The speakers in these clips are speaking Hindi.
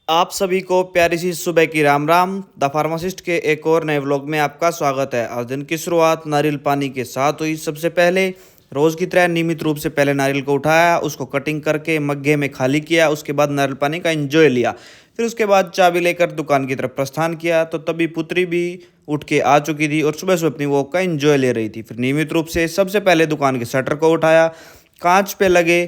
आप सभी को प्यारी सी सुबह की राम राम। द फार्मासिस्ट के एक और नए व्लॉग में आपका स्वागत है। आज दिन की शुरुआत नारियल पानी के साथ हुई। सबसे पहले रोज़ की तरह नियमित रूप से पहले नारियल को उठाया, उसको कटिंग करके मग्गे में खाली किया, उसके बाद नारियल पानी का एंजॉय लिया। फिर उसके बाद चाबी लेकर दुकान की तरफ प्रस्थान किया तो तभी पुत्री भी उठ के आ चुकी थी और सुबह सुबह अपनी वॉक का एंजॉय ले रही थी। फिर नियमित रूप से सबसे पहले दुकान के शटर को उठाया, कांच पे लगे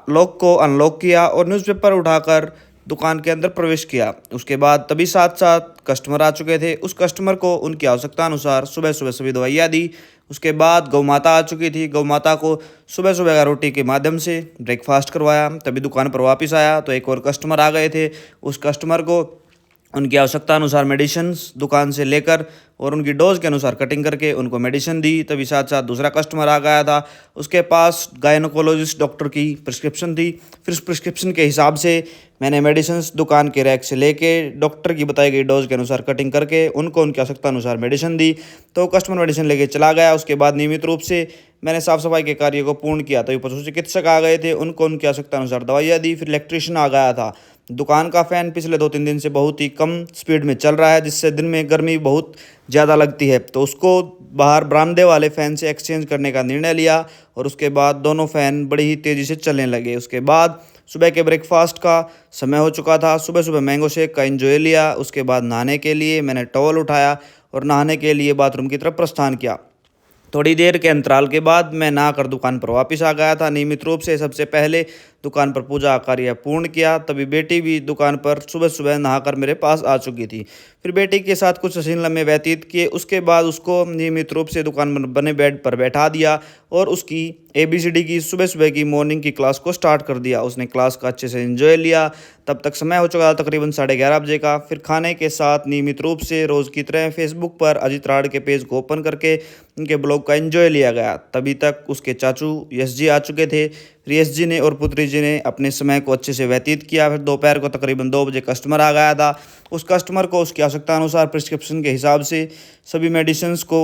लॉक को अनलॉक किया और न्यूज़पेपर उठाकर दुकान के अंदर प्रवेश किया। उसके बाद तभी साथ साथ कस्टमर आ चुके थे। उस कस्टमर को उनकी आवश्यकता अनुसार सुबह सुबह सभी दवाइयाँ दी। उसके बाद गौ माता आ चुकी थी। गौ माता को सुबह सुबह का रोटी के माध्यम से ब्रेकफास्ट करवाया। तभी दुकान पर वापस आया तो एक और कस्टमर आ गए थे। उस कस्टमर को उनकी आवश्यकता अनुसार मेडिसिन्स दुकान से लेकर और उनकी डोज के अनुसार कटिंग करके उनको मेडिसिन दी। तभी साथ साथ दूसरा कस्टमर आ गया था। उसके पास गायनोकोलॉजिस्ट डॉक्टर की प्रिस्क्रिप्शन थी। फिर उस प्रिस्क्रिप्शन के हिसाब से मैंने मेडिसिन्स दुकान के रैक से लेके डॉक्टर की बताई गई डोज के अनुसार कटिंग करके उनको उनकी आवश्यकता अनुसार मेडिसिन दी। तो कस्टमर मेडिसिन लेके चला गया। उसके बाद नियमित रूप से मैंने साफ़ सफाई के कार्य को पूर्ण किया। तभी पशु चिकित्सक आ गए थे, उनको उनकी आवश्यकता अनुसार दवाइयाँ दी। फिर इलेक्ट्रीशियन आ गया था। दुकान का फ़ैन पिछले 2-3 दिन से बहुत ही कम स्पीड में चल रहा है, जिससे दिन में गर्मी बहुत ज़्यादा लगती है। तो उसको बाहर बरामदे वाले फ़ैन से एक्सचेंज करने का निर्णय लिया और उसके बाद दोनों फ़ैन बड़ी ही तेज़ी से चलने लगे। उसके बाद सुबह के ब्रेकफास्ट का समय हो चुका था। सुबह सुबह मैंगो शेक का एंजॉय लिया। उसके बाद नहाने के लिए मैंने टॉवल उठाया और नहाने के लिए बाथरूम की तरफ प्रस्थान किया। थोड़ी देर के अंतराल के बाद मैं नहाकर दुकान पर वापस आ गया था। नियमित रूप से सबसे पहले दुकान पर पूजा कार्य पूर्ण किया। तभी बेटी भी दुकान पर सुबह सुबह नहाकर मेरे पास आ चुकी थी। फिर बेटी के साथ कुछ हसीन लम्हे व्यतीत किए। उसके बाद उसको नियमित रूप से दुकान पर बने बेड पर बैठा दिया और उसकी ABCD की सुबह सुबह की मॉर्निंग की क्लास को स्टार्ट कर दिया। उसने क्लास का अच्छे से एंजॉय लिया। तब तक समय हो चुका था तकरीबन 11:30 बजे का। फिर खाने के साथ नियमित रूप से रोज़ की तरह फेसबुक पर अजीत राड के पेज को ओपन करके उनके ब्लॉग का एंजॉय लिया गया। तभी तक उसके चाचू यश जी आ चुके थे। फिर यश जी ने और पुत्री जी ने अपने समय को अच्छे से व्यतीत किया। फिर दोपहर को तकरीबन 2 बजे कस्टमर आ गया था। उस कस्टमर को उसकी आवश्यकता अनुसार प्रिस्क्रिप्शन के हिसाब से सभी मेडिसिन्स को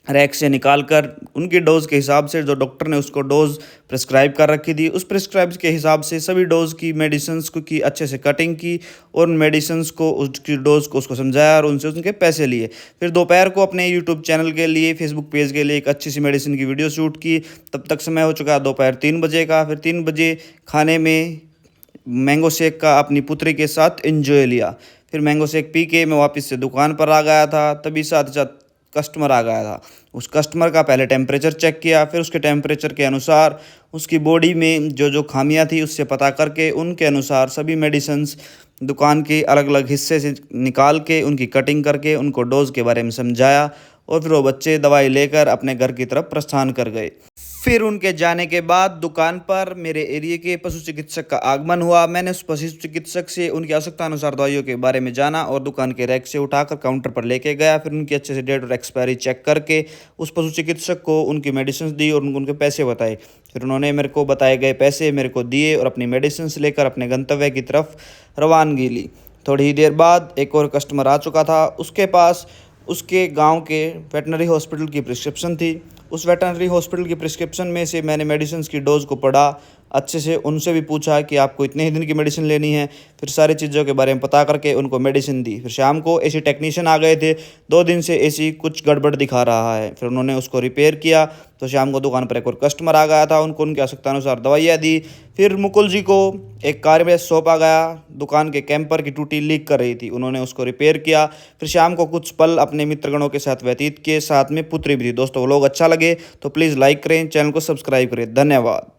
रैक से निकाल कर उनकी डोज के हिसाब से जो डॉक्टर ने उसको डोज प्रिस्क्राइब कर रखी थी उस प्रिस्क्राइब के हिसाब से सभी डोज की मेडिसिन्स को की अच्छे से कटिंग की और उन मेडिसिन्स को उसकी डोज को उसको समझाया और उनसे उनके पैसे लिए। फिर दोपहर को अपने यूट्यूब चैनल के लिए फेसबुक पेज के लिए एक अच्छी सी मेडिसिन की वीडियो शूट की। तब तक समय हो चुका दोपहर 3 बजे का। फिर 3 बजे खाने में मैंगो शेक का अपनी पुत्री के साथ एंजॉय लिया। फिर मैंगो शेक पी के मैं वापस से दुकान पर आ गया था। तभी साथ साथ कस्टमर आ गया था। उस कस्टमर का पहले टेम्परेचर चेक किया। फिर उसके टेम्परेचर के अनुसार उसकी बॉडी में जो जो खामियां थी उससे पता करके उनके अनुसार सभी मेडिसिन्स दुकान के अलग अलग हिस्से से निकाल के उनकी कटिंग करके उनको डोज के बारे में समझाया और फिर वो बच्चे दवाई लेकर अपने घर की तरफ प्रस्थान कर गए। फिर उनके जाने के बाद दुकान पर मेरे एरिया के पशु चिकित्सक का आगमन हुआ। मैंने उस पशु चिकित्सक से उनकी आवश्यकता अनुसार दवाइयों के बारे में जाना और दुकान के रैक से उठाकर काउंटर पर लेके गया। फिर उनकी अच्छे से डेट और एक्सपायरी चेक करके उस पशु चिकित्सक को उनकी मेडिसिन दी और उनको उनके पैसे बताए। फिर उन्होंने मेरे को बताए गए पैसे मेरे को दिए और अपनी मेडिसिन लेकर अपने गंतव्य की तरफ रवानगी ली। थोड़ी ही देर बाद एक और कस्टमर आ चुका था। उसके पास उसके गांव के वेटनरी हॉस्पिटल की प्रिस्क्रिप्शन थी। उस वेटनरी हॉस्पिटल की प्रिस्क्रिप्शन में से मैंने मेडिसिन की डोज को पढ़ा अच्छे से। उनसे भी पूछा कि आपको इतने ही दिन की मेडिसिन लेनी है। फिर सारी चीज़ों के बारे में पता करके उनको मेडिसिन दी। फिर शाम को AC टेक्नीशियन आ गए थे। 2 दिन से AC कुछ गड़बड़ दिखा रहा है। फिर उन्होंने उसको रिपेयर किया। तो शाम को दुकान पर एक और कस्टमर आ गया था। उनको उनकी आवश्यकता अनुसार दवाइयाँ दी। फिर मुकुल जी को एक कार्य में सौंपा गया। दुकान के कैंपर की टूटी लीक कर रही थी, उन्होंने उसको रिपेयर किया। फिर शाम को कुछ पल अपने मित्रगणों के साथ व्यतीत किए, साथ में पुत्री भी थी। दोस्तों व्लॉग अच्छा लगे तो प्लीज़ लाइक करें, चैनल को सब्सक्राइब करें। धन्यवाद।